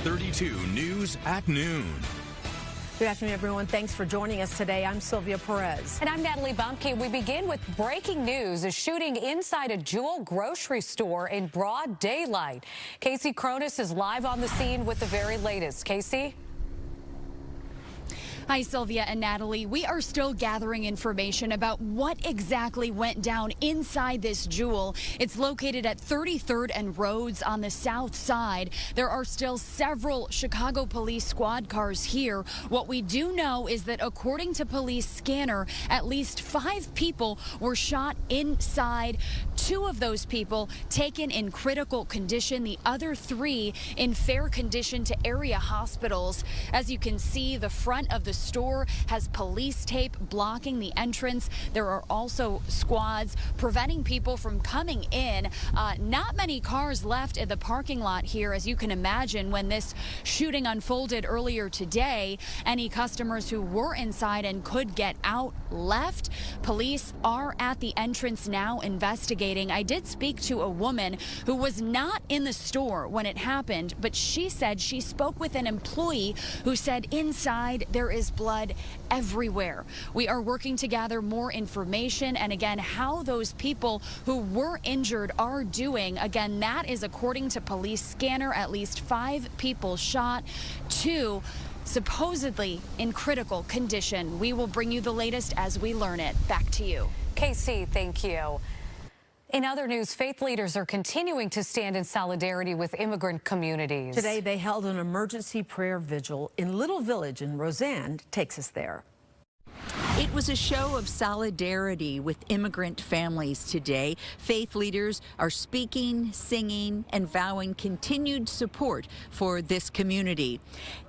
32 News at noon. Good afternoon, everyone. Thanks for joining us today. I'm Sylvia Perez. And I'm Natalie Bumpke. We begin with breaking news. A shooting inside a Jewel grocery store in broad daylight. Casey Cronus is live on the scene with the very latest. Casey? Hi, Sylvia and Natalie. We are still gathering information about what exactly went down inside this Jewel. It's located at 33rd and Rhodes on the south side. There are still several Chicago police squad cars here. What we do know is that according to police scanner, at least 5 people were shot inside. 2 of those people taken in critical condition, the other 3 in fair condition to area hospitals. As you can see, the front of the store has police tape blocking the entrance. There are also squads preventing people from coming in. Not many cars left in the parking lot here, as you can imagine, when this shooting unfolded earlier today. Any customers who were inside and could get out left. Police are at the entrance now investigating. I did speak to a woman who was not in the store when it happened, but she said she spoke with an employee who said inside there is blood everywhere. We are working to gather more information and again how those people who were injured are doing. Again, that is according to police scanner. At least 5 people shot, 2 supposedly in critical condition. We will bring you the latest as we learn it. Back to you. Casey, thank you. In other news, faith leaders are continuing to stand in solidarity with immigrant communities. Today, they held an emergency prayer vigil in Little Village, and Roseanne takes us there. It was a show of solidarity with immigrant families today. Faith leaders are speaking, singing, and vowing continued support for this community.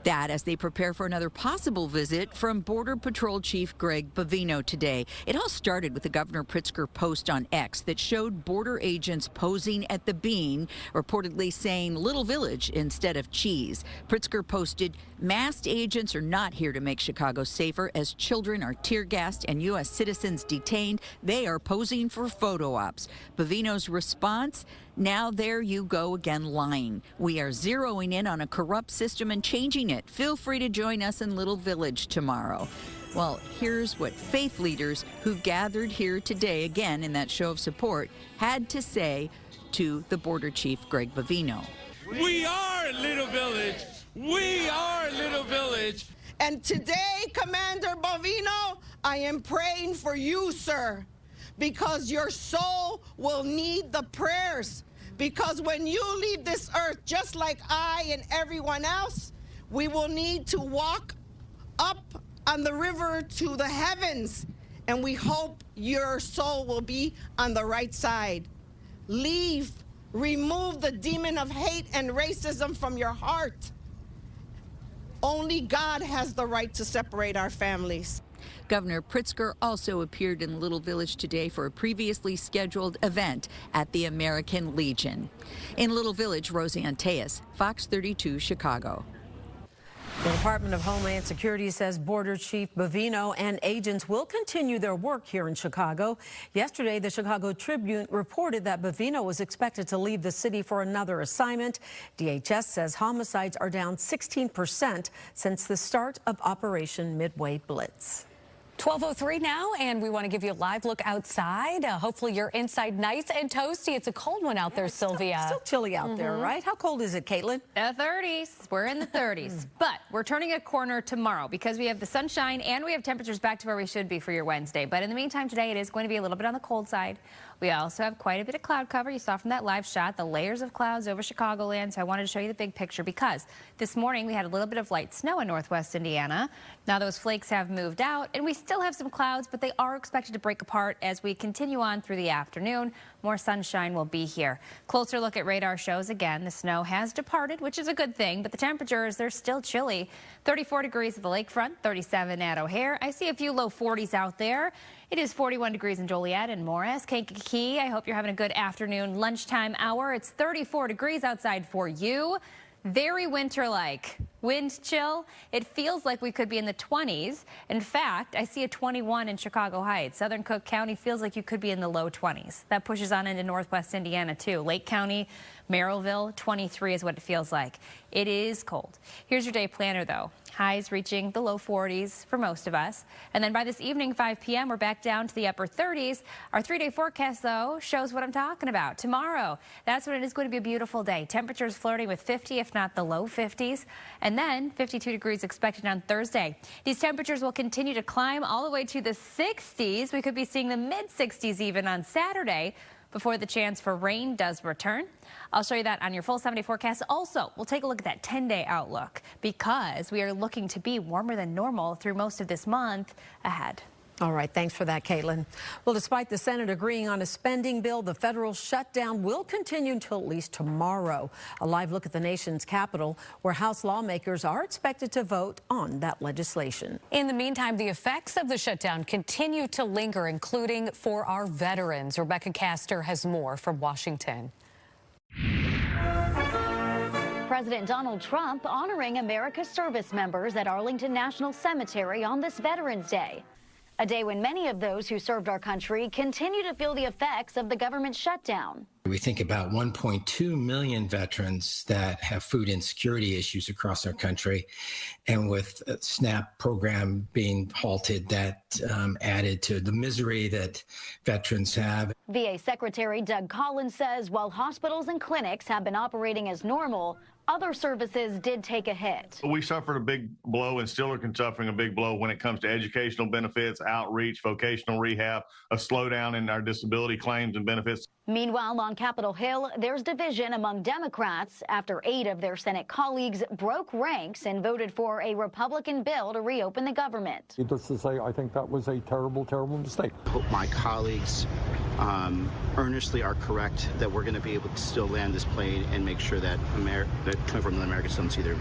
That as they prepare for another possible visit from Border Patrol Chief Greg Bovino today. It all started with the Governor Pritzker post on X that showed border agents posing at the bean, reportedly saying Little Village instead of cheese. Pritzker posted, "Masked agents are not here to make Chicago safer as children are tear gassed and U.S. citizens detained. They are posing for photo ops." Bovino's response, "Now there you go again lying. We are zeroing in on a corrupt system and changing it. Feel free to join us in Little Village tomorrow." Well, here's what faith leaders who gathered here today, again in that show of support, had to say to the Border Chief Greg Bovino. We are Little Village. We are Little Village. And today, Commander Bovino, I am praying for you, sir, because your soul will need the prayers. Because when you leave this earth, just like I and everyone else, we will need to walk up on the river to the heavens. And we hope your soul will be on the right side. Remove the demon of hate and racism from your heart. Only God has the right to separate our families. Governor Pritzker also appeared in Little Village today for a previously scheduled event at the American Legion. In Little Village, Roseanne Tejas, Fox 32 Chicago. The Department of Homeland Security says Border Chief Bovino and agents will continue their work here in Chicago. Yesterday, the Chicago Tribune reported that Bovino was expected to leave the city for another assignment. DHS says homicides are down 16% since the start of Operation Midway Blitz. 12:03 now, and we want to give you a live look outside. Hopefully you're inside nice and toasty. It's a cold one out there, Sylvia. Still chilly out there, right? How cold is it, Caitlin? The 30s. We're in the 30s. But we're turning a corner tomorrow because we have the sunshine and we have temperatures back to where we should be for your Wednesday. But in the meantime, today it is going to be a little bit on the cold side. We also have quite a bit of cloud cover. You saw from that live shot the layers of clouds over Chicagoland. So I wanted to show you the big picture because this morning we had a little bit of light snow in northwest Indiana. Now those flakes have moved out and we still have some clouds, but they are expected to break apart as we continue on through the afternoon. More sunshine will be here. Closer look at radar shows again. The snow has departed, which is a good thing, but the temperatures, they're still chilly. 34 degrees at the lakefront, 37 at O'Hare. I see a few low 40s out there. It is 41 degrees in Joliet and Morris. Kankakee, I hope you're having a good afternoon lunchtime hour. It's 34 degrees outside for you. Very winter-like. Wind chill, it feels like we could be in the 20s. In fact, I see a 21 in Chicago Heights. Southern Cook County feels like you could be in the low 20s. That pushes on into northwest Indiana, too. Lake County, Merrillville, 23 is what it feels like. It is cold. Here's your day planner, though. Highs reaching the low 40s for most of us. And then by this evening, 5 p.m., we're back down to the upper 30s. Our 3-day forecast, though, shows what I'm talking about. Tomorrow, that's when it is going to be a beautiful day. Temperatures flirting with 50, if not the low 50s. And then 52 degrees expected on Thursday. These temperatures will continue to climb all the way to the 60s. We could be seeing the mid-60s even on Saturday, before the chance for rain does return. I'll show you that on your full 7-day forecast. Also, we'll take a look at that 10-day outlook because we are looking to be warmer than normal through most of this month ahead. All right, thanks for that, Caitlin. Well, despite the Senate agreeing on a spending bill, the federal shutdown will continue until at least tomorrow. A live look at the nation's capital, where House lawmakers are expected to vote on that legislation. In the meantime, the effects of the shutdown continue to linger, including for our veterans. Rebecca Castor has more from Washington. President Donald Trump honoring America's service members at Arlington National Cemetery on this Veterans Day. A day when many of those who served our country continue to feel the effects of the government shutdown. We think about 1.2 million veterans that have food insecurity issues across our country. And with a SNAP program being halted, that added to the misery that veterans have. VA Secretary Doug Collins says while hospitals and clinics have been operating as normal, other services did take a hit. We suffered a big blow and still are suffering a big blow when it comes to educational benefits, outreach, vocational rehab, a slowdown in our disability claims and benefits. Meanwhile, on Capitol Hill, there's division among Democrats after 8 of their Senate colleagues broke ranks and voted for a Republican bill to reopen the government. Just to say, I think that was a terrible, terrible mistake. I hope my colleagues earnestly are correct that we're going to be able to still land this plane and make sure that 24 million Americans don't see their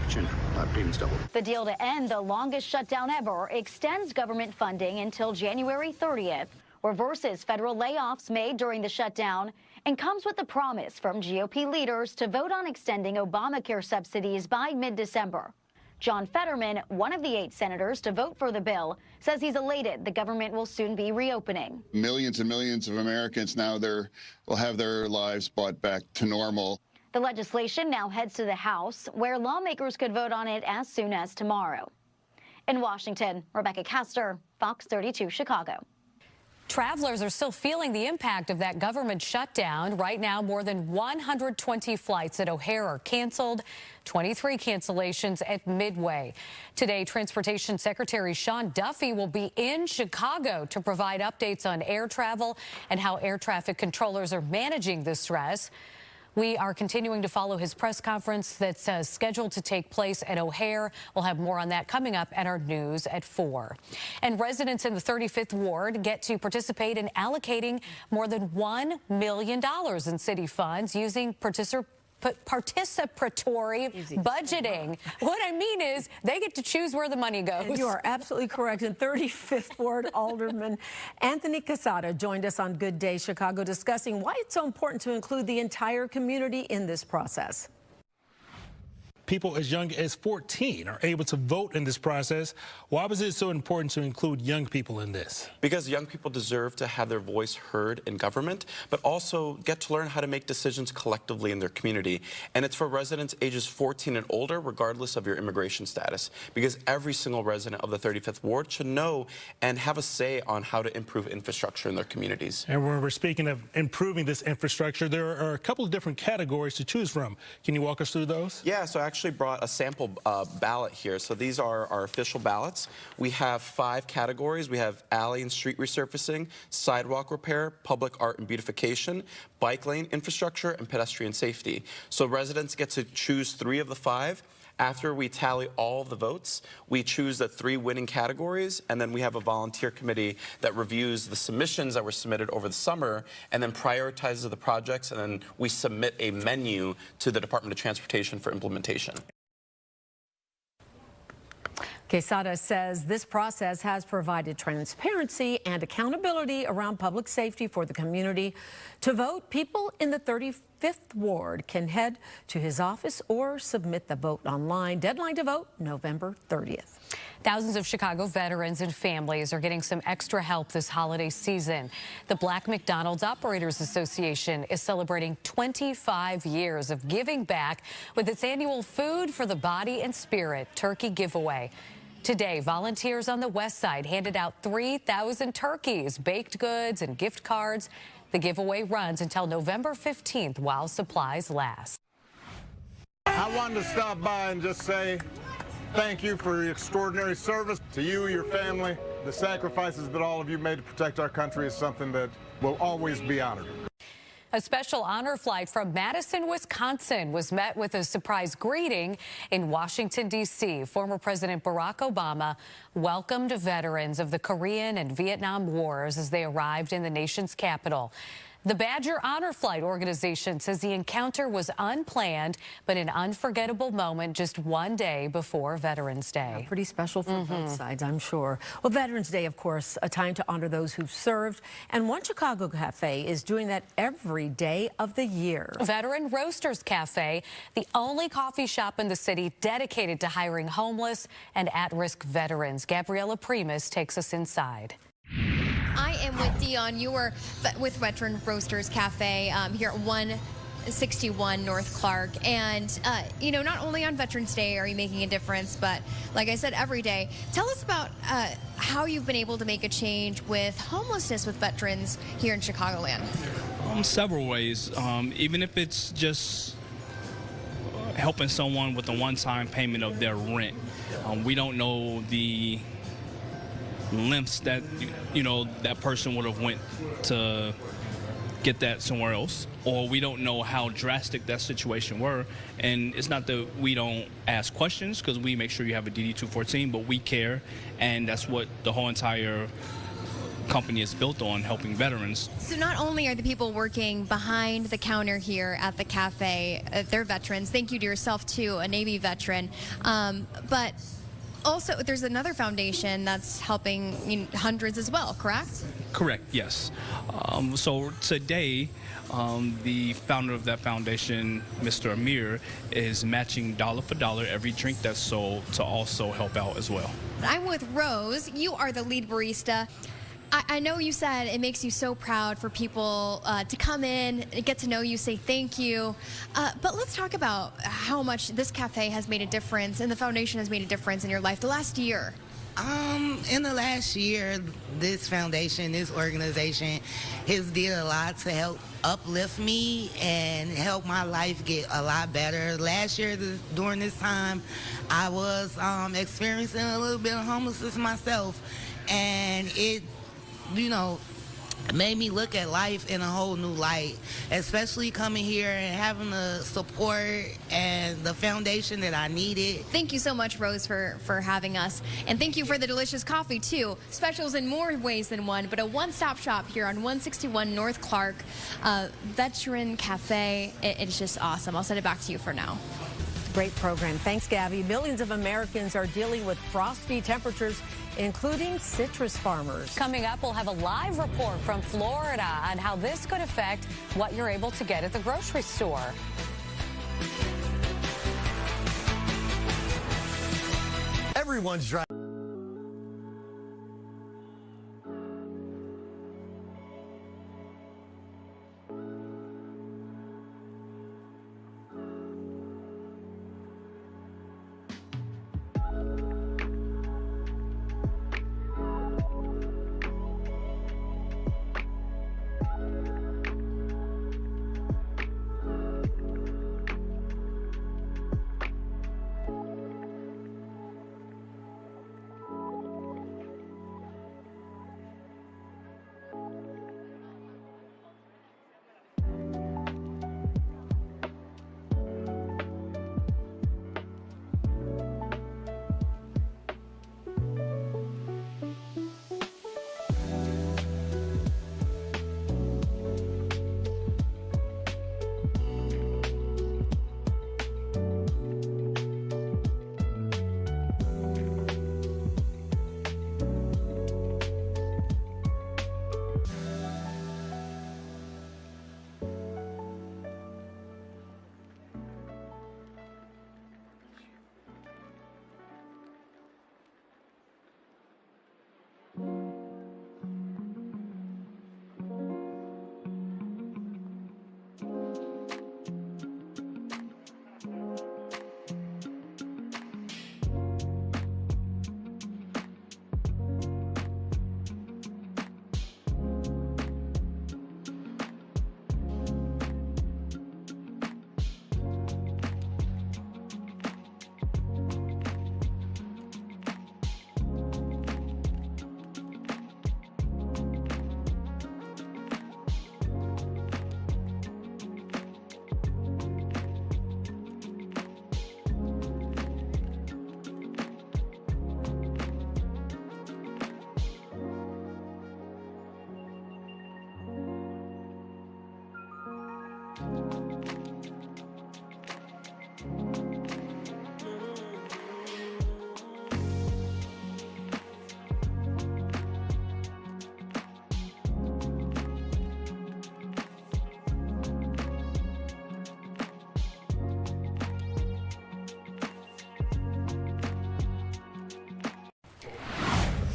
payments doubled. The deal to end the longest shutdown ever extends government funding until January 30th, reverses federal layoffs made during the shutdown, and comes with a promise from GOP leaders to vote on extending Obamacare subsidies by mid-December. John Fetterman, one of the 8 senators to vote for the bill, says he's elated the government will soon be reopening. Millions and millions of Americans now will have their lives brought back to normal. The legislation now heads to the House, where lawmakers could vote on it as soon as tomorrow. In Washington, Rebecca Castor, Fox 32 Chicago. Travelers are still feeling the impact of that government shutdown. Right now, more than 120 flights at O'Hare are canceled, 23 cancellations at Midway. Today, Transportation Secretary Sean Duffy will be in Chicago to provide updates on air travel and how air traffic controllers are managing the stress. We are continuing to follow his press conference that's scheduled to take place at O'Hare. We'll have more on that coming up at our news at 4. And residents in the 35th Ward get to participate in allocating more than $1 million in city funds using participatory budgeting. What I mean is they get to choose where the money goes. And you are absolutely correct. And 35th Ward Alderman Anthony Casada joined us on Good Day Chicago discussing why it's so important to include the entire community in this process. People as young as 14 are able to vote in this process. Why was it so important to include young people in this? Because young people deserve to have their voice heard in government, but also get to learn how to make decisions collectively in their community. And it's for residents ages 14 and older, regardless of your immigration status, because every single resident of the 35th Ward should know and have a say on how to improve infrastructure in their communities. And when we're speaking of improving this infrastructure, there are a couple of different categories to choose from. Can you walk us through those? Yeah, so I actually brought a sample ballot here. So these are our official ballots. We have 5 categories. We have alley and street resurfacing, sidewalk repair, public art and beautification, bike lane infrastructure, and pedestrian safety. So residents get to choose 3 of the 5. After we tally all of the votes, we choose the 3 winning categories, and then we have a volunteer committee that reviews the submissions that were submitted over the summer and then prioritizes the projects, and then we submit a menu to the Department of Transportation for implementation. Quesada says this process has provided transparency and accountability around public safety for the community. To vote, people in the 35th Ward can head to his office or submit the vote online. Deadline to vote, November 30th. Thousands of Chicago veterans and families are getting some extra help this holiday season. The Black McDonald's Operators Association is celebrating 25 years of giving back with its annual Food for the Body and Spirit turkey giveaway. Today, volunteers on the West Side handed out 3,000 turkeys, baked goods, and gift cards. The giveaway runs until November 15th while supplies last. I wanted to stop by and just say thank you for your extraordinary service to you, your family. The sacrifices that all of you made to protect our country is something that will always be honored. A special honor flight from Madison, Wisconsin was met with a surprise greeting in Washington, D.C. Former President Barack Obama welcomed veterans of the Korean and Vietnam Wars as they arrived in the nation's capital. The Badger Honor Flight organization says the encounter was unplanned, but an unforgettable moment just one day before Veterans Day. Yeah, pretty special for both sides, I'm sure. Well, Veterans Day, of course, a time to honor those who've served. And One Chicago Cafe is doing that every day of the year. Veteran Roasters Cafe, the only coffee shop in the city dedicated to hiring homeless and at-risk veterans. Gabriella Primus takes us inside. I am with Dion. You were with Veteran Roasters Cafe here at 161 North Clark. And, you know, not only on Veterans Day are you making a difference, but like I said, every day. Tell us about how you've been able to make a change with homelessness with veterans here in Chicagoland. Several ways. Even if it's just helping someone with a one-time payment of their rent. We don't know the lengths that that person would have went to get that somewhere else, or we don't know how drastic that situation were. And it's not that we don't ask questions, because we make sure you have a DD-214, but we care, and that's what the whole entire company is built on, helping veterans. So not only are the people working behind the counter here at the cafe, they're veterans. Thank you to yourself too, a Navy veteran, but also, there's another foundation that's helping hundreds as well, correct? Correct, yes. So today, the founder of that foundation, Mr. Amir, is matching dollar for dollar every drink that's sold to also help out as well. I'm with Rose. You are the lead barista. I know you said it makes you so proud for people to come in, get to know you, say thank you. But let's talk about how much this cafe has made a difference and the foundation has made a difference in your life the last year. In the last year, this foundation, this organization has did a lot to help uplift me and help my life get a lot better. Last year, during this time, I was experiencing a little bit of homelessness myself, and it made me look at life in a whole new light, especially coming here and having the support and the foundation that I needed. Thank you so much, Rose, for having us. And thank you for the delicious coffee, too. Specials in more ways than one, but a one-stop shop here on 161 North Clark. Veteran Cafe. It's just awesome. I'll send it back to you for now. Great program. Thanks, Gabby. Millions of Americans are dealing with frosty temperatures, including citrus farmers. Coming up, we'll have a live report from Florida on how this could affect what you're able to get at the grocery store. Everyone's driving.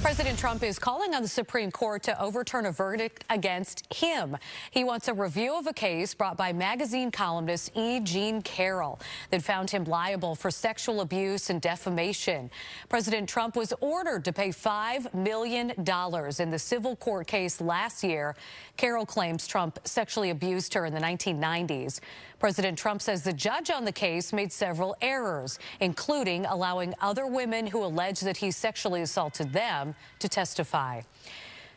President Trump is calling on the Supreme Court to overturn a verdict against him. He wants a review of a case brought by magazine columnist E. Jean Carroll that found him liable for sexual abuse and defamation. President Trump was ordered to pay $5 million in the civil court case last year. Carroll claims Trump sexually abused her in the 1990s. President Trump says the judge on the case made several errors, including allowing other women who allege that he sexually assaulted them to testify.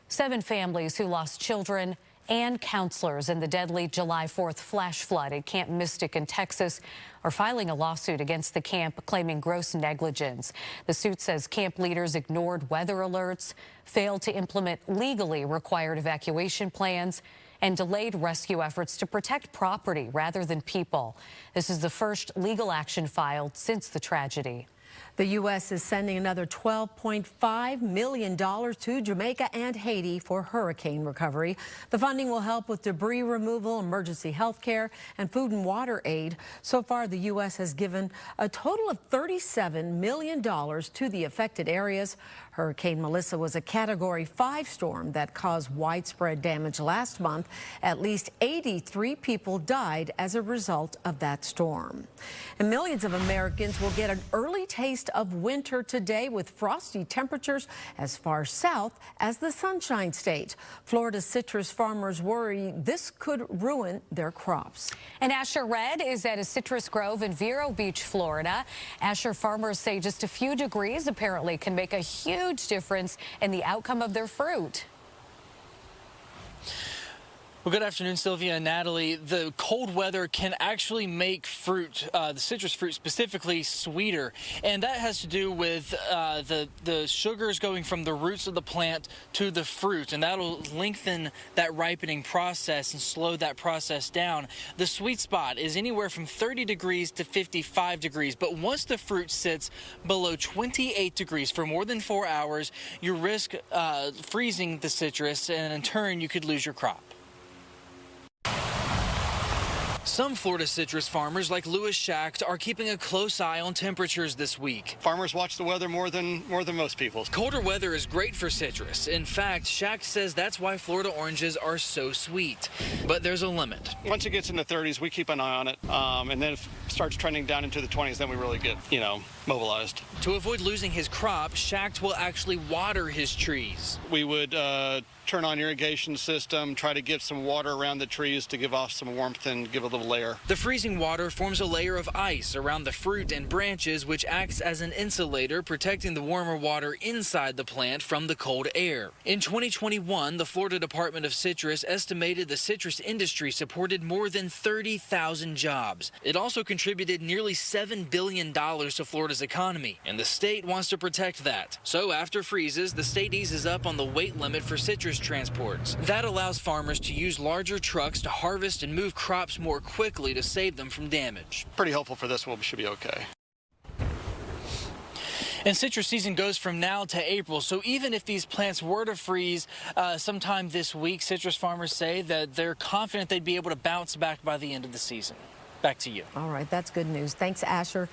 7 families who lost children and counselors in the deadly July 4th flash flood at Camp Mystic in Texas are filing a lawsuit against the camp claiming gross negligence. The suit says camp leaders ignored weather alerts, failed to implement legally required evacuation plans, and delayed rescue efforts to protect property rather than people. This is the first legal action filed since the tragedy. The U.S. is sending another $12.5 million to Jamaica and Haiti for hurricane recovery. The funding will help with debris removal, emergency health care, and food and water aid. So far, the U.S. has given a total of $37 million to the affected areas. Hurricane Melissa was a Category 5 storm that caused widespread damage last month. At least 83 people died as a result of that storm. And millions of Americans will get an early taste of winter today with frosty temperatures as far south as the Sunshine State. Florida's citrus farmers worry this could ruin their crops. And Asher Red is at a citrus grove in Vero Beach, Florida. Asher farmers say just a few degrees apparently can make a huge difference in the outcome of their fruit. Well, good afternoon, Sylvia and Natalie. The cold weather can actually make fruit, the citrus fruit specifically, sweeter. And that has to do with the sugars going from the roots of the plant to the fruit. And that'll lengthen that ripening process and slow that process down. The sweet spot is anywhere from 30 degrees to 55 degrees. But once the fruit sits below 28 degrees for more than 4 hours, you risk freezing the citrus, and in turn, you could lose your crop. Some Florida citrus farmers, like Louis Schacht, are keeping a close eye on temperatures this week. Farmers watch the weather more than most people. Colder weather is great for citrus. In fact, Schacht says that's why Florida oranges are so sweet. But there's a limit. Once it gets in the 30s, we keep an eye on it. And then if it starts trending down into the 20s, then we really get, mobilized. To avoid losing his crop, Schacht will actually water his trees. We would turn on irrigation system, try to get some water around the trees to give off some warmth and give a little layer. The freezing water forms a layer of ice around the fruit and branches, which acts as an insulator, protecting the warmer water inside the plant from the cold air. In 2021, the Florida Department of Citrus estimated the citrus industry supported more than 30,000 jobs. It also contributed nearly $7 billion to Florida's economy, and the state wants to protect that. So after freezes, the state eases up on the weight limit for citrus transports. That allows farmers to use larger trucks to harvest and move crops more quickly to save them from damage. Pretty helpful for this one. We should be okay. And citrus season goes from now to April, so even if these plants were to freeze sometime this week, citrus farmers say that they're confident they'd be able to bounce back by the end of the season. Back to you. All right, that's good news. Thanks, Asher.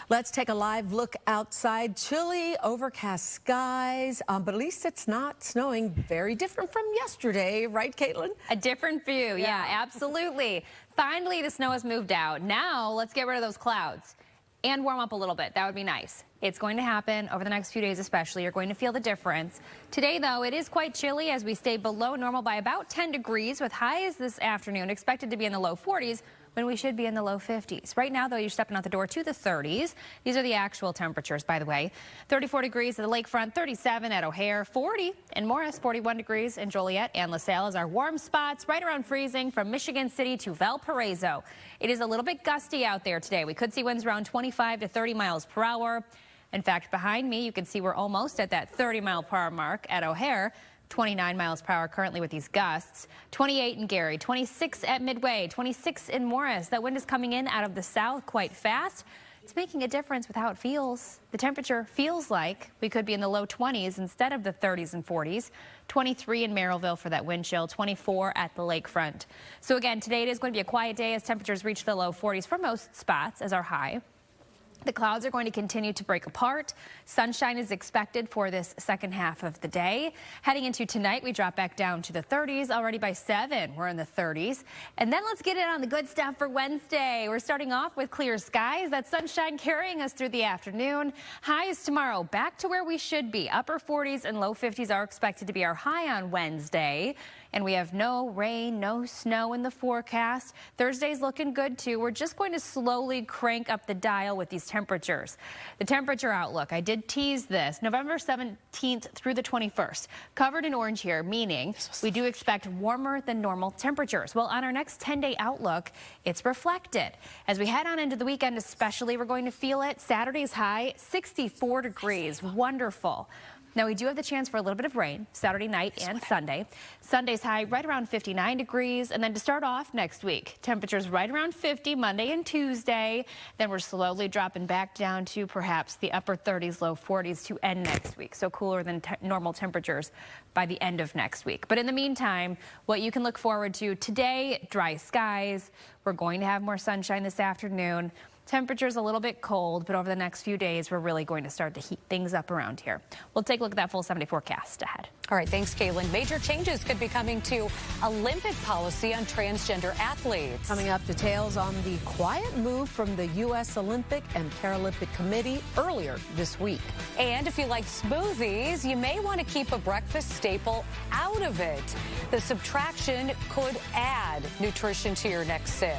Let's take a live look outside. Chilly, overcast skies, but at least it's not snowing. Very different from yesterday, right, Caitlin? A different view, yeah, absolutely. Finally, the snow has moved out. Now, let's get rid of those clouds and warm up a little bit. That would be nice. It's going to happen over the next few days especially. You're going to feel the difference. Today, though, it is quite chilly as we stay below normal by about 10 degrees with highs this afternoon expected to be in the low 40s when we should be in the low 50s. Right now, though, you're stepping out the door to the 30s. These are the actual temperatures, by the way. 34 degrees at the lakefront, 37 at O'Hare, 40 in Morris, 41 degrees in Joliet and LaSalle as our warm spots right around freezing from Michigan City to Valparaiso. It is a little bit gusty out there today. We could see winds around 25 to 30 miles per hour. In fact, behind me, you can see we're almost at that 30-mile-per-hour mark at O'Hare. 29 miles per hour currently with these gusts. 28 in Gary, 26 at Midway, 26 in Morris. That wind is coming in out of the south quite fast. It's making a difference with how it feels. The temperature feels like we could be in the low 20s instead of the 30s and 40s. 23 in Merrillville for that wind chill, 24 at the lakefront. So again, today it is going to be a quiet day as temperatures reach the low 40s for most spots as our high. The clouds are going to continue to break apart. Sunshine is expected for this second half of the day. Heading into tonight, we drop back down to the 30s. Already by 7, we're in the 30s. And then let's get it on the good stuff for Wednesday. We're starting off with clear skies. That sunshine carrying us through the afternoon. Highs tomorrow back to where we should be. Upper 40s and low 50s are expected to be our high on Wednesday. And we have no rain, no snow in the forecast. Thursday's looking good too. We're just going to slowly crank up the dial with these temperatures. The temperature outlook, I did tease this. November 17th through the 21st, covered in orange here, meaning we do expect warmer than normal temperatures. Well, on our next 10-day outlook, it's reflected. As we head on into the weekend especially, we're going to feel it. Saturday's high, 64 degrees. Wonderful. Now, we do have the chance for a little bit of rain Saturday night and Sunday. Sunday's high right around 59 degrees. And then to start off next week, temperatures right around 50 Monday and Tuesday. Then we're slowly dropping back down to perhaps the upper 30s, low 40s to end next week. So cooler than normal temperatures by the end of next week. But in the meantime, what you can look forward to today, dry skies. We're going to have more sunshine this afternoon. Temperatures a little bit cold, but over the next few days, we're really going to start to heat things up around here. We'll take a look at that full 7-day forecast ahead. All right, thanks, Caitlin. Major changes could be coming to Olympic policy on transgender athletes. Coming up, details on the quiet move from the U.S. Olympic and Paralympic Committee earlier this week. And if you like smoothies, you may want to keep a breakfast staple out of it. The subtraction could add nutrition to your next sip.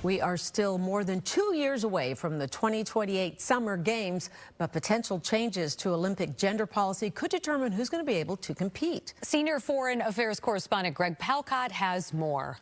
We are still more than 2 years away from the 2028 Summer Games, but potential changes to Olympic gender policy could determine who's going to be able to compete. Senior Foreign Affairs correspondent Greg Palcott has more.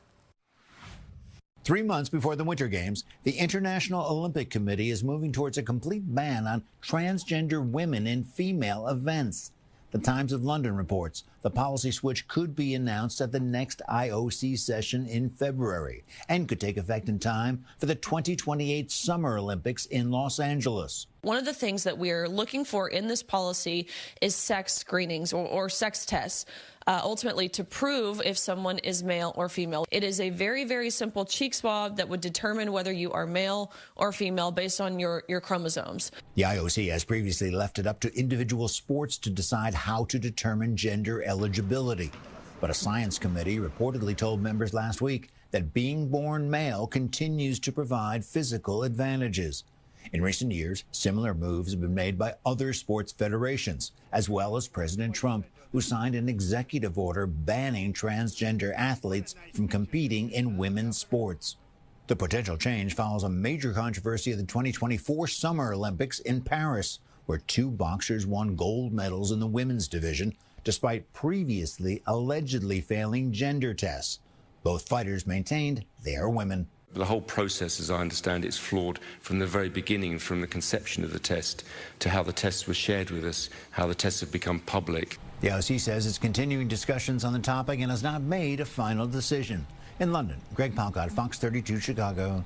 3 months before the Winter Games, the International Olympic Committee is moving towards a complete ban on transgender women in female events. The Times of London reports the policy switch could be announced at the next IOC session in February and could take effect in time for the 2028 Summer Olympics in Los Angeles. One of the things that we're looking for in this policy is sex screenings or sex tests. ultimately to prove if someone is male or female. It is a very, very simple cheek swab that would determine whether you are male or female based on your chromosomes. The IOC has previously left it up to individual sports to decide how to determine gender eligibility. But a science committee reportedly told members last week that being born male continues to provide physical advantages. In recent years, similar moves have been made by other sports federations, as well as President Trump, who signed an executive order banning transgender athletes from competing in women's sports. The potential change follows a major controversy of the 2024 Summer Olympics in Paris, where 2 boxers won gold medals in the women's division, despite previously allegedly failing gender tests. Both fighters maintained they are women. The whole process, as I understand it, is flawed from the very beginning, from the conception of the test to how the tests were shared with us, how the tests have become public. The IOC says it's continuing discussions on the topic and has not made a final decision. In London, Greg Palcott, Fox 32 Chicago.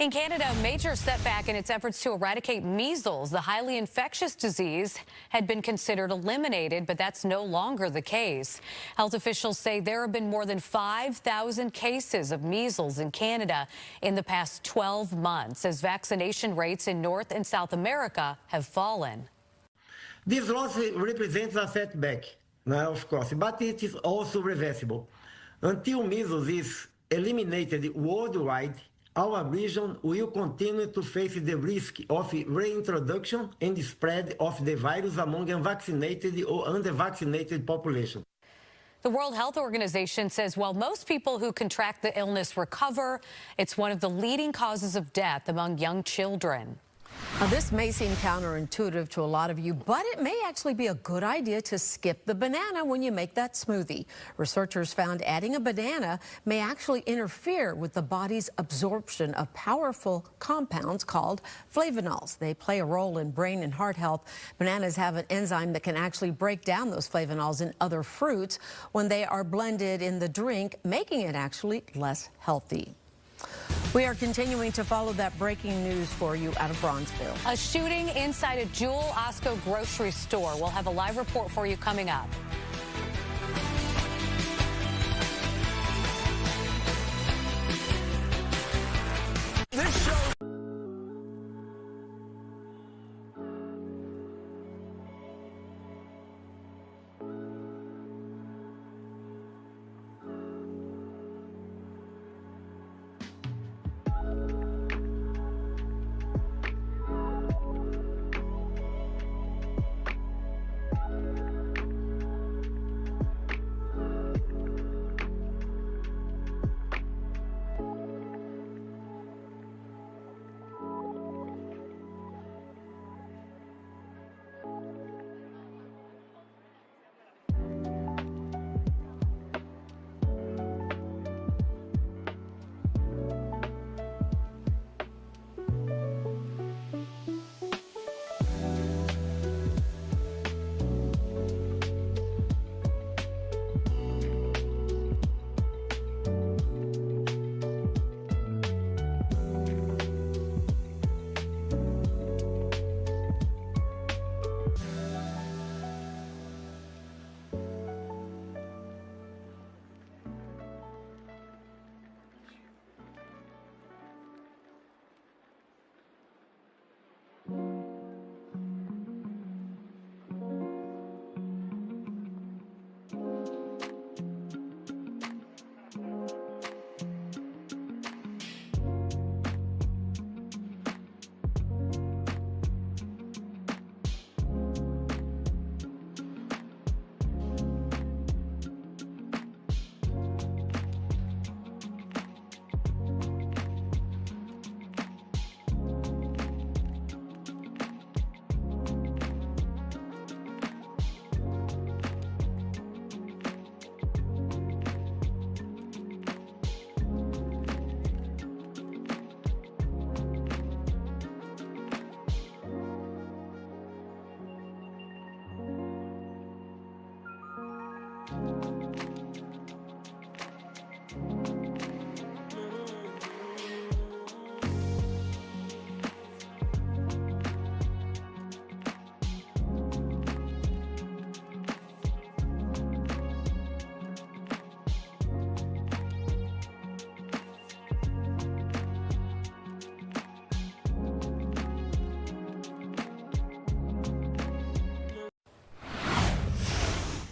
In Canada, a major setback in its efforts to eradicate measles. The highly infectious disease had been considered eliminated, but that's no longer the case. Health officials say there have been more than 5,000 cases of measles in Canada in the past 12 months, as vaccination rates in North and South America have fallen. This loss represents a setback, of course, but it is also reversible. Until measles is eliminated worldwide, our region will continue to face the risk of reintroduction and spread of the virus among unvaccinated or undervaccinated population. The World Health Organization says while most people who contract the illness recover, it's one of the leading causes of death among young children. Now, this may seem counterintuitive to a lot of you, but it may actually be a good idea to skip the banana when you make that smoothie. Researchers found adding a banana may actually interfere with the body's absorption of powerful compounds called flavonols. They play a role in brain and heart health. Bananas have an enzyme that can actually break down those flavonols in other fruits when they are blended in the drink, making it actually less healthy. We are continuing to follow that breaking news for you out of Bronzeville. A shooting inside a Jewel Osco grocery store. We'll have a live report for you coming up. This show.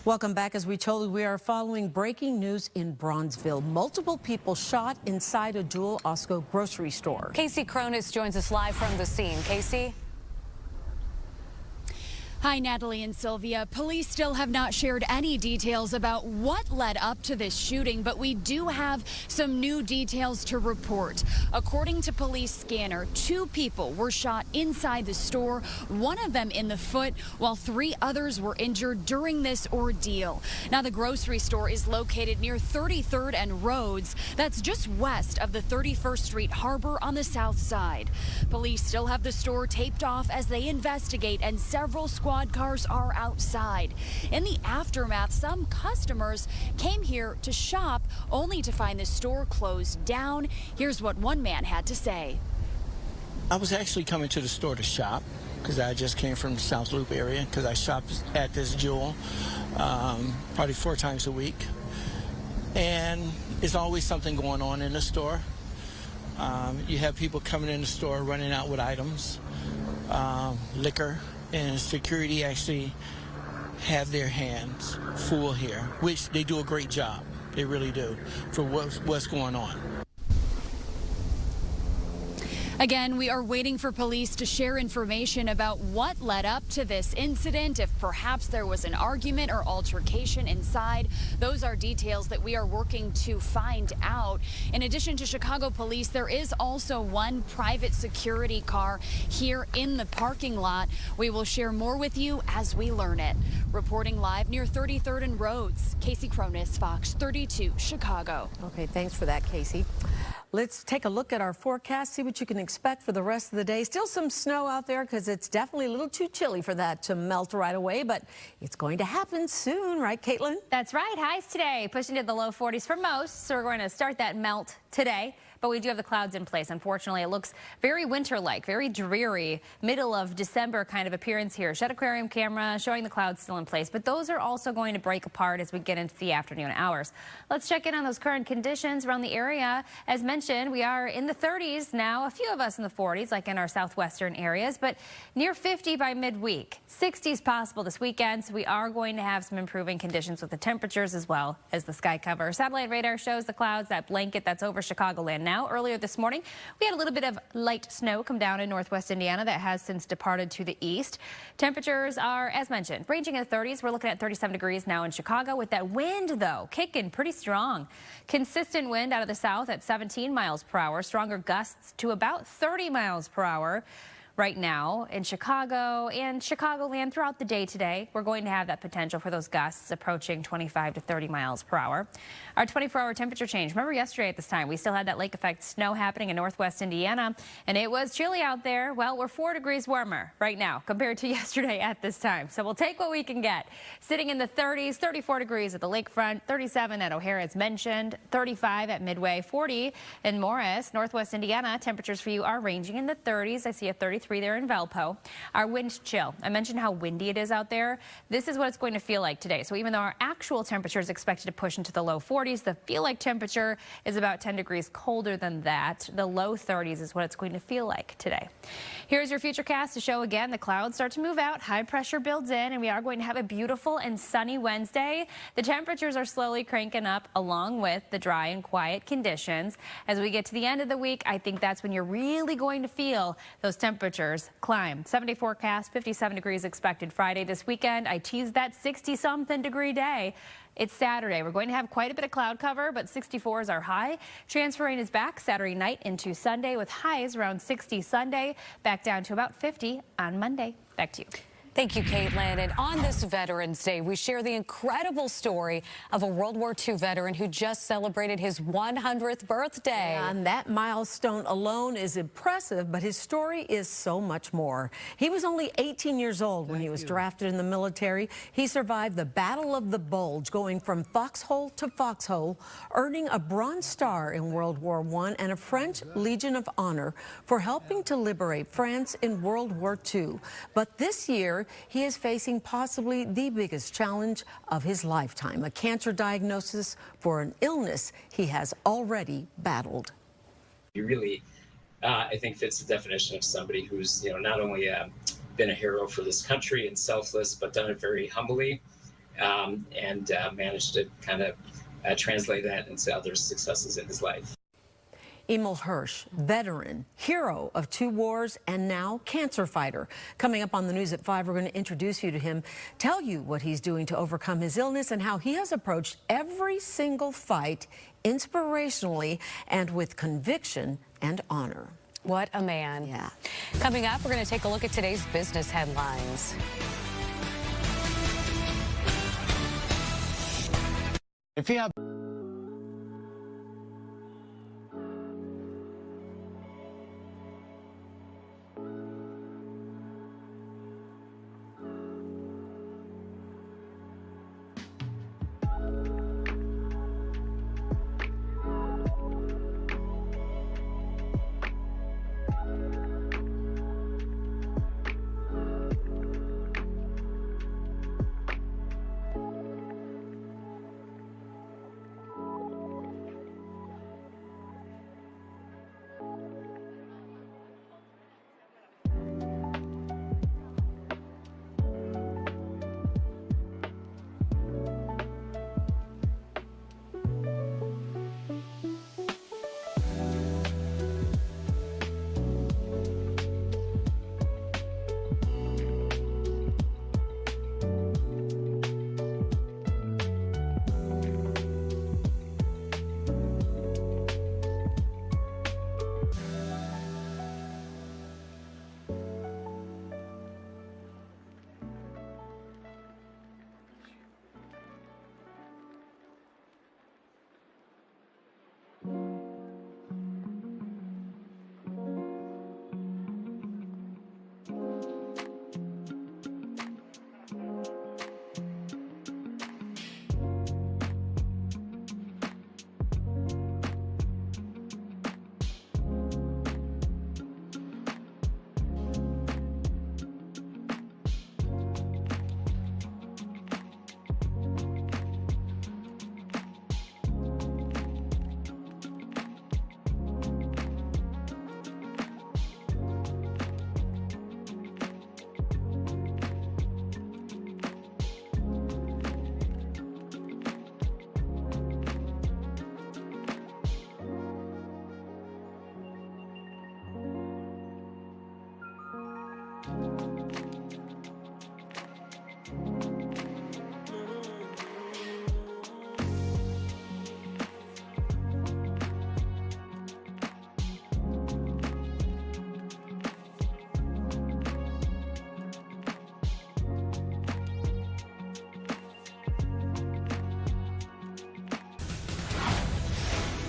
Welcome back. As we told you, we are following breaking news in Bronzeville. Multiple people shot inside a Jewel Osco grocery store. Casey Cronis joins us live from the scene. Casey? Hi, Natalie and Sylvia. Police still have not shared any details about what led up to this shooting, but we do have some new details to report. According to police scanner, 2 people were shot inside the store, one of them in the foot, while 3 others were injured during this ordeal. Now, the grocery store is located near 33rd and Rhodes. That's just west of the 31st Street Harbor on the south side. Police still have the store taped off as they investigate, and several squad cars are outside. In the aftermath, some customers came here to shop only to find the store closed down. Here's what one man had to say. I was actually coming to the store to shop because I just came from the South Loop area because I shop at this Jewel probably 4 times a week. And there's always something going on in the store. You have people coming in the store running out with items, liquor, and security actually have their hands full here, which they do a great job. They really do for what's going on. Again, we are waiting for police to share information about what led up to this incident, if perhaps there was an argument or altercation inside. Those are details that we are working to find out. In addition to Chicago police, there is also one private security car here in the parking lot. We will share more with you as we learn it. Reporting live near 33rd and Rhodes, Casey Cronis, Fox 32, Chicago. Okay, thanks for that, Casey. Let's take a look at our forecast, see what you can expect for the rest of the day. Still some snow out there because it's definitely a little too chilly for that to melt right away, but it's going to happen soon, right, Caitlin? That's right. Highs today pushing to the low 40s for most, so we're going to start that melt today. But we do have the clouds in place. Unfortunately, it looks very winter-like, very dreary, middle of December kind of appearance here. Shed Aquarium camera showing the clouds still in place, but those are also going to break apart as we get into the afternoon hours. Let's check in on those current conditions around the area. As mentioned, we are in the 30s now, a few of us in the 40s, like in our southwestern areas, but near 50 by midweek. 60s possible this weekend, so we are going to have some improving conditions with the temperatures as well as the sky cover. Satellite radar shows the clouds, that blanket that's over Chicagoland now. Earlier this morning, we had a little bit of light snow come down in northwest Indiana that has since departed to the east. Temperatures are, as mentioned, ranging in the 30s. We're looking at 37 degrees now in Chicago with that wind, though, kicking pretty strong. Consistent wind out of the south at 17 miles per hour, stronger gusts to about 30 miles per hour. Right now in Chicago and Chicagoland throughout the day today, we're going to have that potential for those gusts approaching 25 to 30 miles per hour. Our 24-hour temperature change. Remember yesterday at this time, we still had that lake effect snow happening in northwest Indiana, and it was chilly out there. Well, we're 4 degrees warmer right now compared to yesterday at this time. So we'll take what we can get. Sitting in the 30s, 34 degrees at the lakefront, 37 at O'Hare as mentioned, 35 at Midway, 40 in Morris, northwest Indiana. Temperatures for you are ranging in the 30s. I see a 33 there in Valpo. Our wind chill. I mentioned how windy it is out there. This is what it's going to feel like today. So even though our actual temperature is expected to push into the low 40s, the feel like temperature is about 10 degrees colder than that. The low 30s is what it's going to feel like today. Here's your futurecast to show again. The clouds start to move out. High pressure builds in, and we are going to have a beautiful and sunny Wednesday. The temperatures are slowly cranking up along with the dry and quiet conditions. As we get to the end of the week, I think that's when you're really going to feel those temperatures climb. 70 forecast, 57 degrees expected Friday. This weekend, I teased that 60-something degree day. It's Saturday. We're going to have quite a bit of cloud cover, but 64 is our high. Transfer rain is back Saturday night into Sunday with highs around 60 Sunday, back down to about 50 on Monday. Back to you. Thank you, Caitlin. And on this Veterans Day, we share the incredible story of a World War II veteran who just celebrated his 100th birthday. And that milestone alone is impressive, but his story is so much more. He was only 18 years old when he was drafted in the military. He survived the Battle of the Bulge, going from foxhole to foxhole, earning a Bronze Star in World War I and a French Legion of Honor for helping to liberate France in World War II. But this year, he is facing possibly the biggest challenge of his lifetime, a cancer diagnosis for an illness he has already battled. He really, I think, fits the definition of somebody who's, not only been a hero for this country and selfless, but done it very humbly. and managed to kind of translate that into other successes in his life. Emil Hirsch, veteran, hero of 2 wars, and now cancer fighter. Coming up on the news at 5, we're going to introduce you to him, tell you what he's doing to overcome his illness and how he has approached every single fight inspirationally and with conviction and honor. What a man. Yeah. Coming up, we're going to take a look at today's business headlines. If you have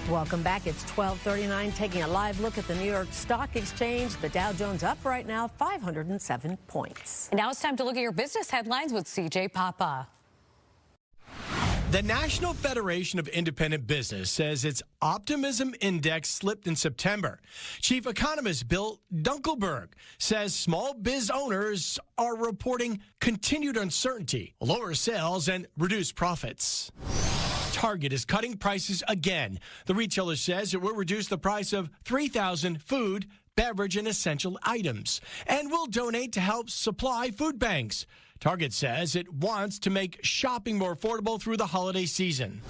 Welcome back. It's 12:39, taking a live look at the New York Stock Exchange. The Dow Jones up right now, 507 points. And now it's time to look at your business headlines with CJ Papa. The National Federation of Independent Business says its optimism index slipped in September. Chief economist Bill Dunkelberg says small biz owners are reporting continued uncertainty, lower sales, and reduced profits. Target is cutting prices again. The retailer says it will reduce the price of 3,000 food, beverage, and essential items and will donate to help supply food banks. Target says it wants to make shopping more affordable through the holiday season.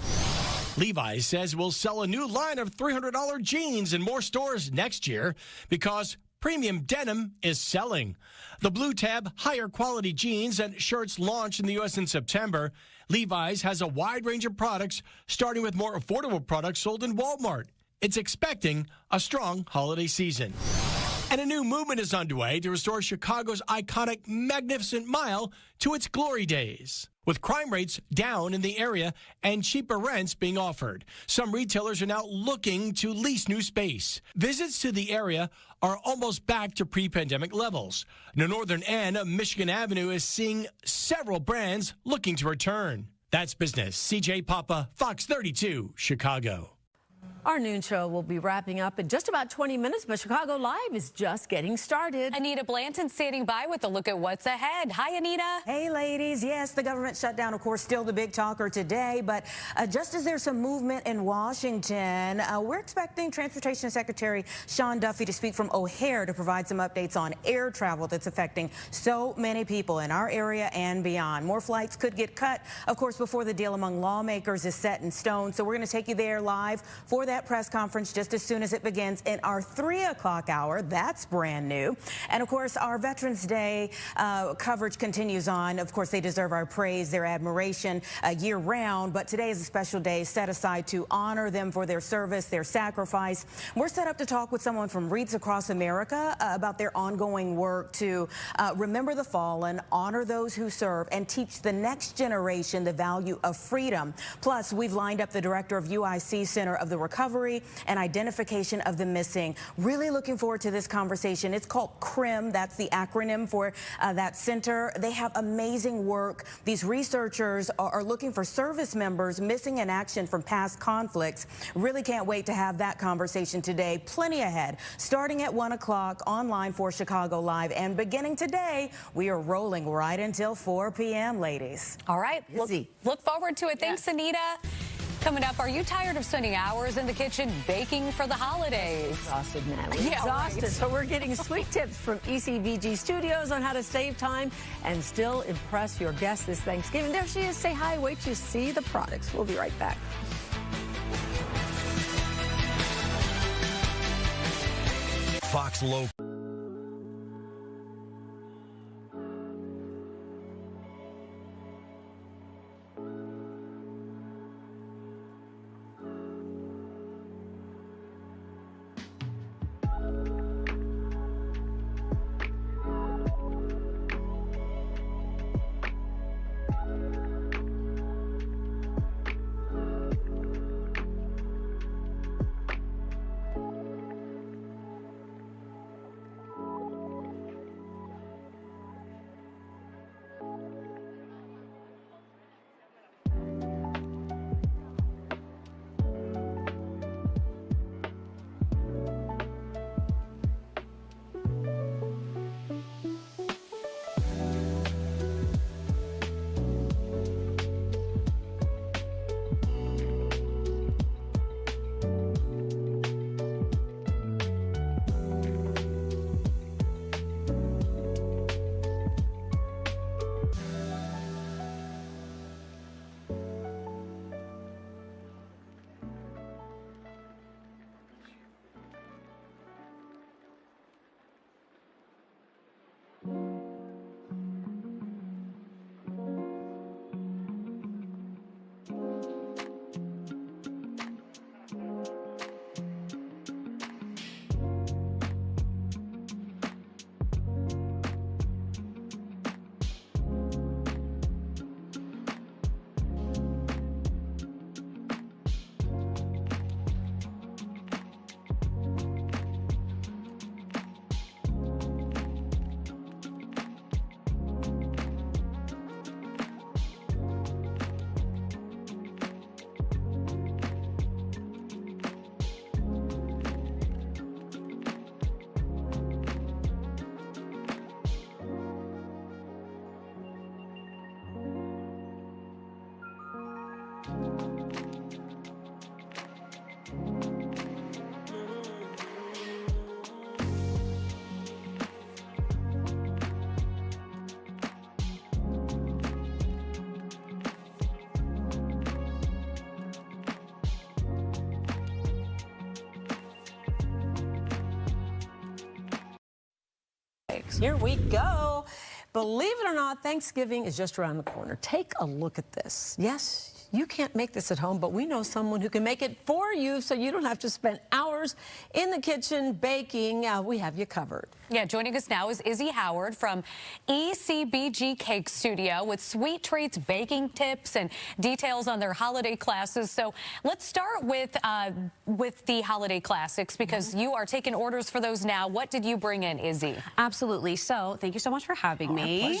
Levi's says it will sell a new line of $300 jeans in more stores next year because premium denim is selling. The Blue Tab higher quality jeans and shirts launched in the U.S. in September. Levi's has a wide range of products, starting with more affordable products sold in Walmart. It's expecting a strong holiday season. And a new movement is underway to restore Chicago's iconic Magnificent Mile to its glory days. With crime rates down in the area and cheaper rents being offered, some retailers are now looking to lease new space. Visits to the area are almost back to pre-pandemic levels. The northern end of Michigan Avenue is seeing several brands looking to return. That's business. CJ Papa, Fox 32, Chicago. Our noon show will be wrapping up in just about 20 minutes, but Chicago Live is just getting started. Anita Blanton standing by with a look at what's ahead. Hi, Anita. Hey, ladies. Yes, the government shutdown, of course, still the big talker today. But just as there's some movement in Washington, we're expecting Transportation Secretary Sean Duffy to speak from O'Hare to provide some updates on air travel that's affecting so many people in our area and beyond. More flights could get cut, of course, before the deal among lawmakers is set in stone. So we're going to take you there live for that press conference just as soon as it begins in our 3 o'clock hour. That's brand new. And of course, our Veterans Day coverage continues on. Of course, they deserve our praise, their admiration year round. But today is a special day set aside to honor them for their service, their sacrifice. We're set up to talk with someone from Wreaths Across America about their ongoing work to remember the fallen, honor those who serve, and teach the next generation the value of freedom. Plus, we've lined up the director of UIC Center of the Recovery and Identification of the Missing. Really looking forward to this conversation. It's called CRIM. That's the acronym for that center. They have amazing work. These researchers are looking for service members missing in action from past conflicts. Really can't wait to have that conversation today. Plenty ahead. Starting at 1 o'clock online for Chicago Live. And beginning today, we are rolling right until 4 p.m., ladies. All right. Look forward to it. Thanks, Anita. Coming up, are you tired of spending hours in the kitchen baking for the holidays? Exhausted, Natalie. Yeah, exhausted. right. So we're getting sweet tips from ECVG Studios on how to save time and still impress your guests this Thanksgiving. There she is. Say hi. Wait till you see the products. We'll be right back. Fox Local. Here we go. Believe it or not, Thanksgiving is just around the corner. Take a look at this. Yes, you can't make this at home, but we know someone who can make it for you so you don't have to spend hours hours in the kitchen baking. We have you covered. Yeah, joining us now is Izzy Howard from ECBG Cake Studio with sweet treats, baking tips, and details on their holiday classes. So let's start with the holiday classics, because you are taking orders for those now. What did you bring in, Izzy? Absolutely. So thank you so much for having me.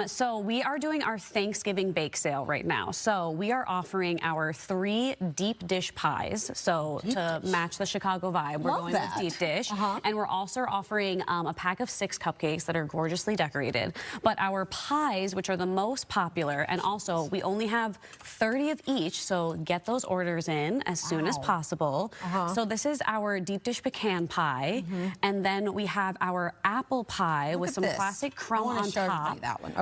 So we are doing our Thanksgiving bake sale right now. So we are offering our 3 deep dish pies. So to match the Chicago vibe, we're going with deep dish. And we're also offering a pack of 6 cupcakes that are gorgeously decorated. But our pies, which are the most popular, and also we only have 30 of each, so get those orders in as soon as possible. So this is our deep dish pecan pie, and then we have our apple pie with some classic crumb on top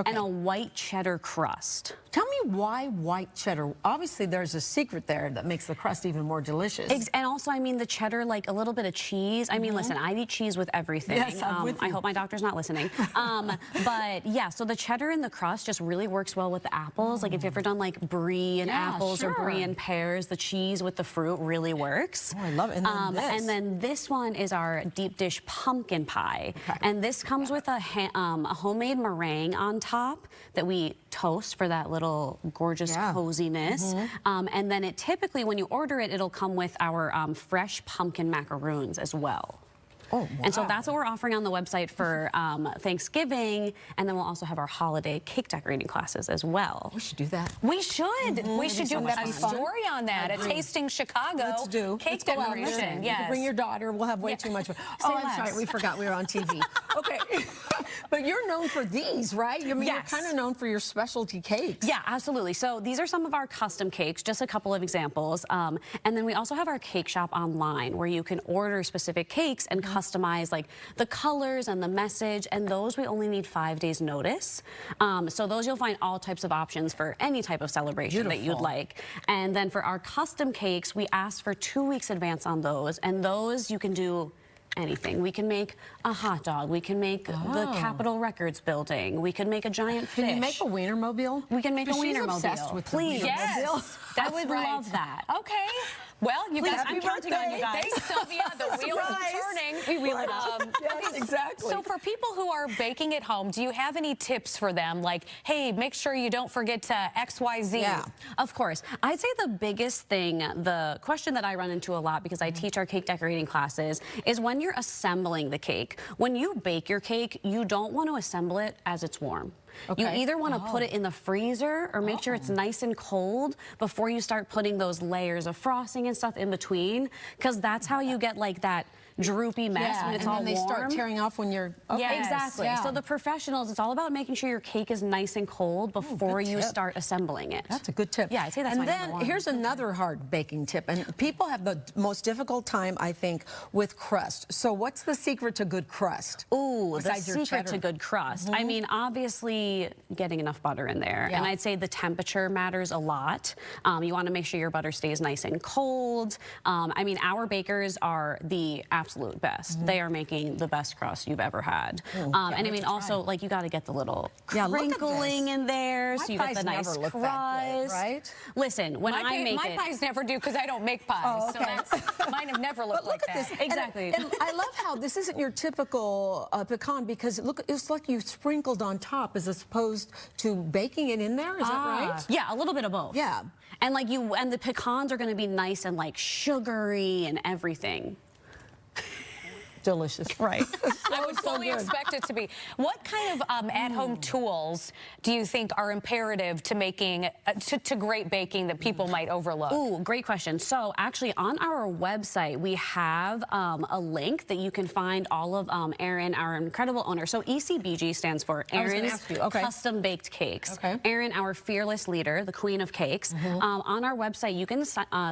and a white cheddar crust. Tell me why white cheddar? Obviously, there's a secret there that makes the crust even more delicious. And also, I mean, the cheddar, like a little bit of cheese. I mean, listen, I eat cheese with everything. Yes, I'm with you. I hope my doctor's not listening. But yeah, so the cheddar in the crust just really works well with the apples. Like if you've ever done like brie and apples or brie and pears, the cheese with the fruit really works. Oh, I love it. And then this one is our deep dish pumpkin pie. And this comes with a homemade meringue on top that we toast for that little gorgeous coziness. And then it typically, when you order it, it'll come with our fresh pumpkin macaroons as well. And so that's what we're offering on the website for Thanksgiving, and then we'll also have our holiday cake decorating classes as well. We should do that. We should. We should do a story on that. A Tasting Chicago cake decoration. You can bring your daughter. We'll have way too much. Oh, I'm sorry. We forgot we were on TV. Okay. But you're known for these, right? I mean, you're kind of known for your specialty cakes. Yeah, absolutely. So these are some of our custom cakes, just a couple of examples. And then we also have our cake shop online where you can order specific cakes and customize like the colors and the message, and those we only need 5 days notice. So those you'll find all types of options for any type of celebration that you'd like. And then for our custom cakes, we ask for 2 weeks advance on those, and those you can do anything. We can make a hot dog. We can make the Capitol Records building. We can make a giant fish. Can you make a Wienermobile? We can make a Wienermobile. Obsessed with Please. Yes. I would love that. Okay. Well, you guys, I'm counting on you guys. Thanks, Sylvia. The wheels are turning. We wheel it up. Yes, exactly. So for people who are baking at home, do you have any tips for them? Like, hey, make sure you don't forget to XYZ. Yeah, of course. I'd say the biggest thing, the question that I run into a lot because I teach our cake decorating classes, is when you're assembling the cake. When you bake your cake, you don't want to assemble it as it's warm. You either want to put it in the freezer or make sure it's nice and cold before you start putting those layers of frosting and stuff in between, because that's how you get like that droopy mess when it's all warm. And then they start tearing off when you're... Exactly. So the professionals, it's all about making sure your cake is nice and cold before you start assembling it. That's a good tip. Yeah, I'd say that's my number one. And then here's another hard baking tip. And people have the most difficult time, I think, with crust. So what's the secret to good crust? Ooh, the secret to good crust. I mean, obviously getting enough butter in there. And I'd say the temperature matters a lot. You want to make sure your butter stays nice and cold. I mean, our bakers are the absolute best. They are making the best crust you've ever had. And I mean, also, like, you got to get the little crinkling in there, so you get the nice crust. Right? Listen, when I make my pies never do, because I don't make pies. So mine have never looked like that. Exactly. And I love how this isn't your typical pecan, because it's like you sprinkled on top as opposed to baking it in there. Is that right? Yeah, a little bit of both. Yeah. And like and the pecans are going to be nice and like sugary and everything. Delicious. Right. I would fully expect it to be. What kind of at-home tools do you think are imperative to making, to great baking that people might overlook? Ooh, great question. So actually on our website, we have a link that you can find all of Erin, our incredible owner. So ECBG stands for Erin's Custom Baked Cakes. Erin, our fearless leader, the queen of cakes. On our website, you can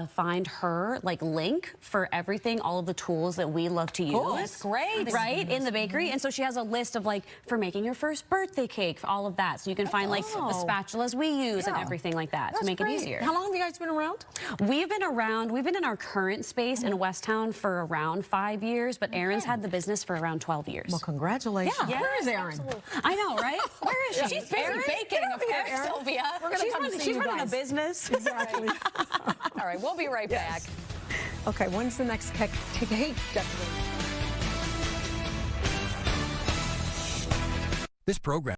find her link for everything, all of the tools that we love to use. That's great. Right, in the bakery. And so she has a list of for making your first birthday cake, for all of that. So you can find the spatulas we use and everything like that to make it easier. How long have you guys been around? We've been in our current space in Westtown for around 5 years, but Erin's had the business for around 12 years. Well, congratulations. Yeah. Where is Erin? I know, right? Where is she? She's busy baking, of course, Sylvia. She's running a business. Exactly. All right, we'll be right back. Okay, when's the next hate declaration? This program.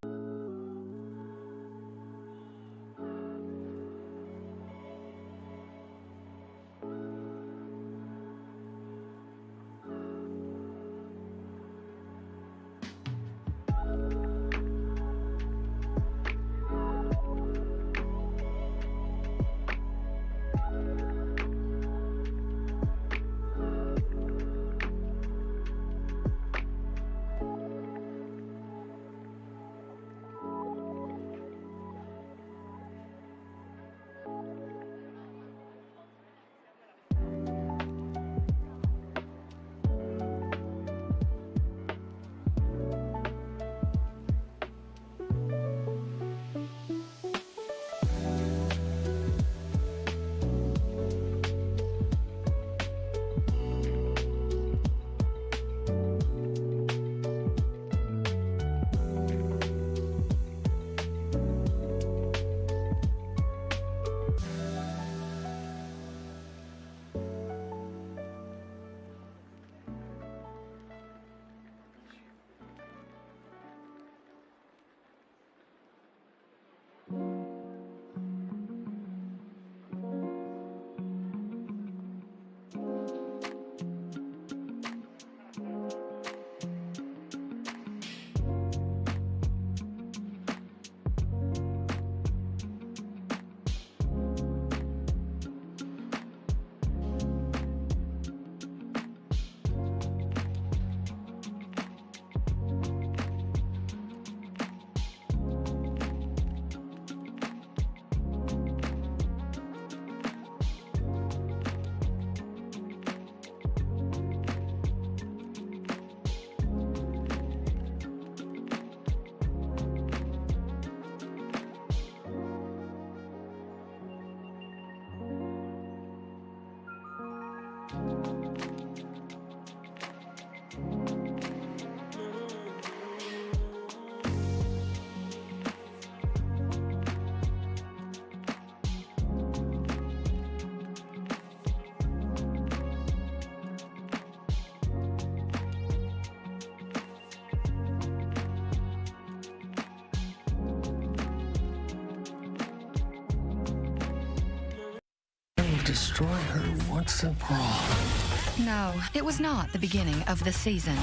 Destroy her once and for all. No, it was not the beginning of the season.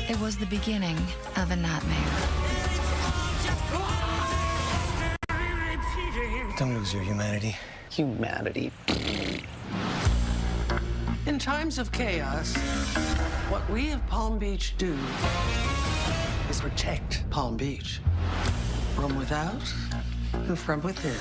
It was the beginning of a nightmare. Don't lose your humanity. Humanity. In times of chaos, what we of Palm Beach do is protect Palm Beach. From without and from within.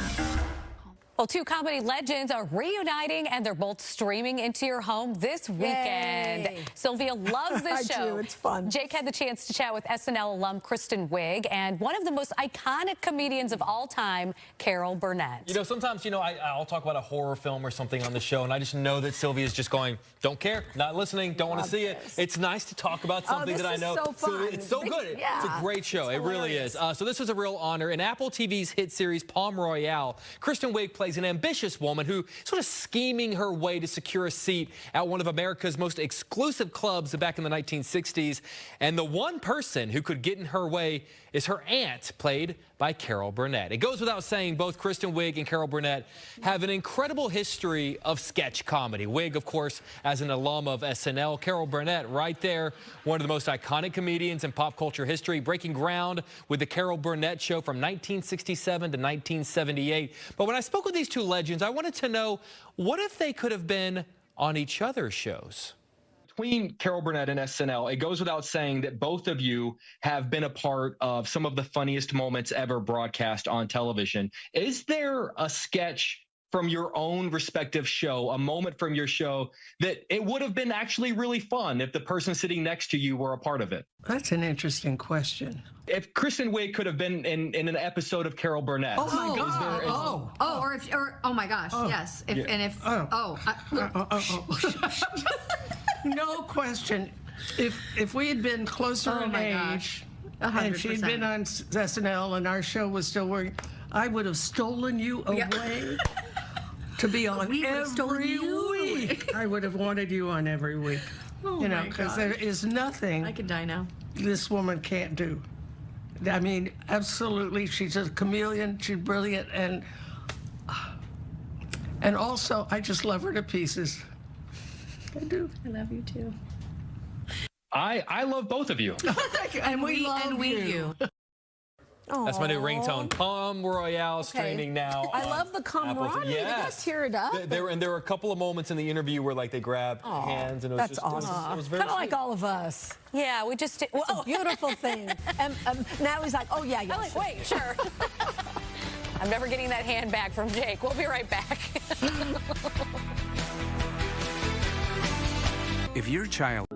Well, two comedy legends are reuniting, and they're both streaming into your home this weekend. Yay. Sylvia loves this show. I do. It's fun. Jake had the chance to chat with SNL alum Kristen Wiig and one of the most iconic comedians of all time, Carol Burnett. You know, sometimes, I'll talk about a horror film or something on the show, and I just know that Sylvia's just going, don't care, not listening, don't want to see it. It's nice to talk about something that I know. So fun. It's so good. Yeah. It's a great show. It really is. So this is a real honor. In Apple TV's hit series Palm Royale, Kristen Wiig plays an ambitious woman who sort of scheming her way to secure a seat at one of America's most exclusive clubs back in the 1960s. And the one person who could get in her way is her aunt, played by Carol Burnett. It goes without saying, both Kristen Wiig and Carol Burnett have an incredible history of sketch comedy. Wiig, of course, as an alum of SNL. Carol Burnett, right there, one of the most iconic comedians in pop culture history, breaking ground with the Carol Burnett Show from 1967 to 1978. But when I spoke with these two legends, I wanted to know, what if they could have been on each other's shows? Between Carol Burnett and SNL, it goes without saying that both of you have been a part of some of the funniest moments ever broadcast on television. Is there a sketch from your own respective show, a moment from your show, that it would have been actually really fun if the person sitting next to you were a part of it? That's an interesting question. If Kristen Wiig could have been in an episode of Carol Burnett. Oh my God! Oh my gosh, yes. No question. If we had been closer in age, and she'd been on SNL and our show was still working, I would have stolen you away to be on every week. week. I would have wanted you on every week. Oh, you know, my because gosh. there is nothing I could die now. this woman can't do. I mean, absolutely, she's a chameleon. She's brilliant, and also, I just love her to pieces. I do. I love you too. I love both of you. And we love you. That's my new ringtone. Palm Royale streaming now. I on love the camaraderie. Apple TV. You guys tear it up. There were a couple of moments in the interview where like they grabbed hands and it was That's just awesome. it was very Kind of sweet. like all of us. Yeah, we just. It's a beautiful thing. And now he's like, oh yeah, yeah. I'm like, wait, sure. I'm never getting that hand back from Jake. We'll be right back. If your child